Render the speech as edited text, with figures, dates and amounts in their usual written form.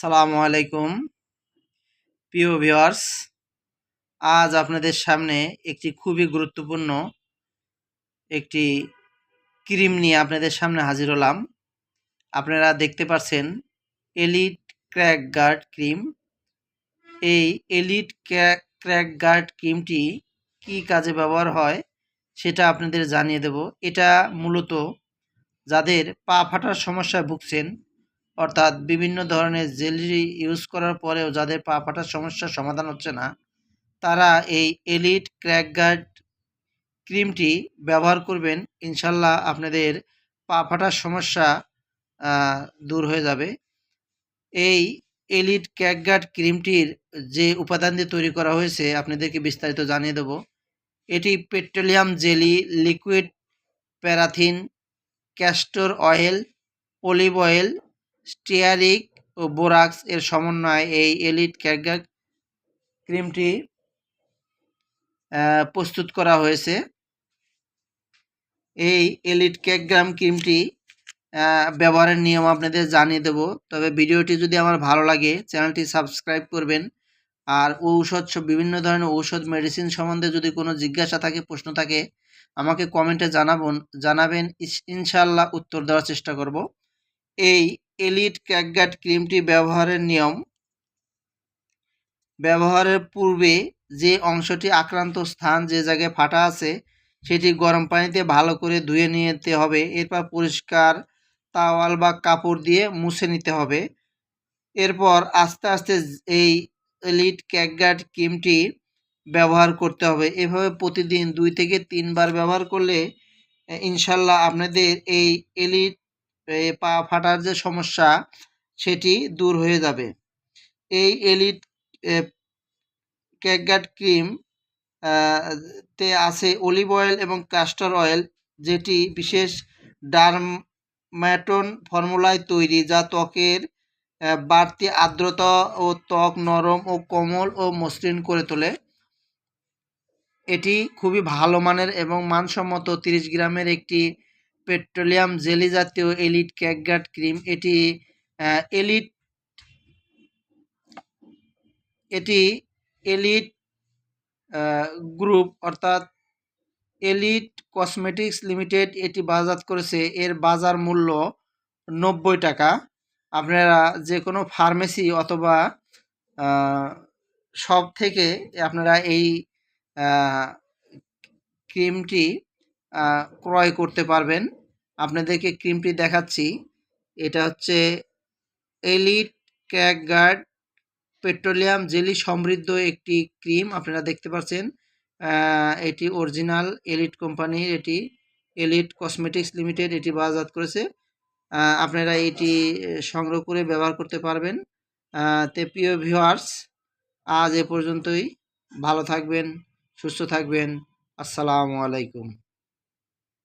আসসালামু আলাইকুম প্রিয় ভিউয়ার্স। আজ আপনাদের সামনে একটি খুবই গুরুত্বপূর্ণ একটি ক্রিম নিয়ে আপনাদের সামনে হাজির হলাম। আপনারা দেখতে পাচ্ছেন এলিট ক্র্যাক গার্ড ক্রিম। এই এলিট ক্র্যাক গার্ড ক্রিমটি কি কাজে ব্যবহার হয় সেটা আপনাদের জানিয়ে দেব। এটা মূলত যাদের পা ফাটার সমস্যায় ভুগছেন, অর্থাৎ বিভিন্ন ধরনের জেলি ইউজ করার পরেও যাদের পা ফাটার সমস্যার সমাধান হচ্ছে না, তারা এই এলিট ক্র্যাক গার্ড ক্রিমটি ব্যবহার করবেন। ইনশাল্লাহ আপনাদের পা ফাটার সমস্যা দূর হয়ে যাবে। এই এলিট ক্র্যাক গার্ড ক্রিমটির যে উপাদান দিয়ে তৈরি করা হয়েছে আপনাদেরকে বিস্তারিত জানিয়ে দেব। এটি petroleum jelly, liquid paraffin, castor oil, olive oil, stearic ও বোরাক্স এর সমন্বয়ে এই এলিট ক্র্যাক গার্ড ক্রিমটি প্রস্তুত করা হয়েছে। এই এলিট ক্র্যাক ক্রিমটি ব্যবহারের নিয়ম আপনাদের জানিয়ে দেব। তবে ভিডিওটি যদি আমার ভালো লাগে চ্যানেলটি সাবস্ক্রাইব করবেন। আর বিভিন্ন ধরনের ঔষধ মেডিসিন সম্বন্ধে যদি কোনো জিজ্ঞাসা থাকে, প্রশ্ন থাকে, আমাকে কমেন্টে জানাবেন। ইনশাল্লাহ উত্তর দেওয়ার চেষ্টা করব। এই এলিট ক্র্যাক গার্ড ক্রিমটি ব্যবহারের নিয়ম: ব্যবহারের পূর্বে যে অংশটি আক্রান্ত স্থান, যে জায়গায় ফাটা আছে, সেটি গরম পানিতে ভালো করে ধুয়ে নিতে হবে। এরপর পরিষ্কার তাওয়াল বা কাপড় দিয়ে মুছে নিতে হবে। এরপর আস্তে আস্তে এই এলিট ক্র্যাক গার্ড ক্রিমটি ব্যবহার করতে হবে। এভাবে প্রতিদিন 2 থেকে 3 বার ব্যবহার করলে ইনশাল্লাহ আপনাদের এই এলিট পা ফাটার যে সমস্যা সেটি দূর হয়ে যাবে। এই এলিট ক্র্যাক গার্ড ক্রিম তে আছে অলিভ অয়েল এবং ক্যাস্টর অয়েল, যেটি বিশেষ ডারম্যাটন ফর্মুলায় তৈরি, যা ত্বকের বাড়তি আর্দ্রতা ও ত্বক নরম ও কোমল ও মসৃণ করে তোলে। এটি খুবই ভালো মানের এবং মানসম্মত 30 গ্রামের একটি পেট্রোলিয়াম জেলি জাতীয় এলিট ক্র্যাক গার্ড ক্রিম। এটি এলিট গ্রুপ অর্থাৎ এলিট কসমেটিক্স লিমিটেড এটি বাজার করেছে। এর বাজার মূল্য 90 টাকা। আপনারা যে কোনো ফার্মেসি অথবা শপ থেকে আপনারা এই ক্রিমটি ক্রয় করতে পারবেন। আপনাদেরকে ক্রিমটি দেখাচ্ছি। এটা হচ্ছে elite crack guard petroleum jelly সমৃদ্ধ একটি ক্রিম। আপনারা দেখতে পাচ্ছেন এটি অরিজিনাল এলিট কোম্পানির, এটি এলিট কসমেটিক্স লিমিটেড এটি বাজারজাত করেছে। আপনারা এটি সংগ্রহ করে ব্যবহার করতে পারবেন। প্রিয় ভিউয়ার্স, আজ এ পর্যন্তই। ভালো থাকবেন, সুস্থ থাকবেন। আসসালামু আলাইকুম।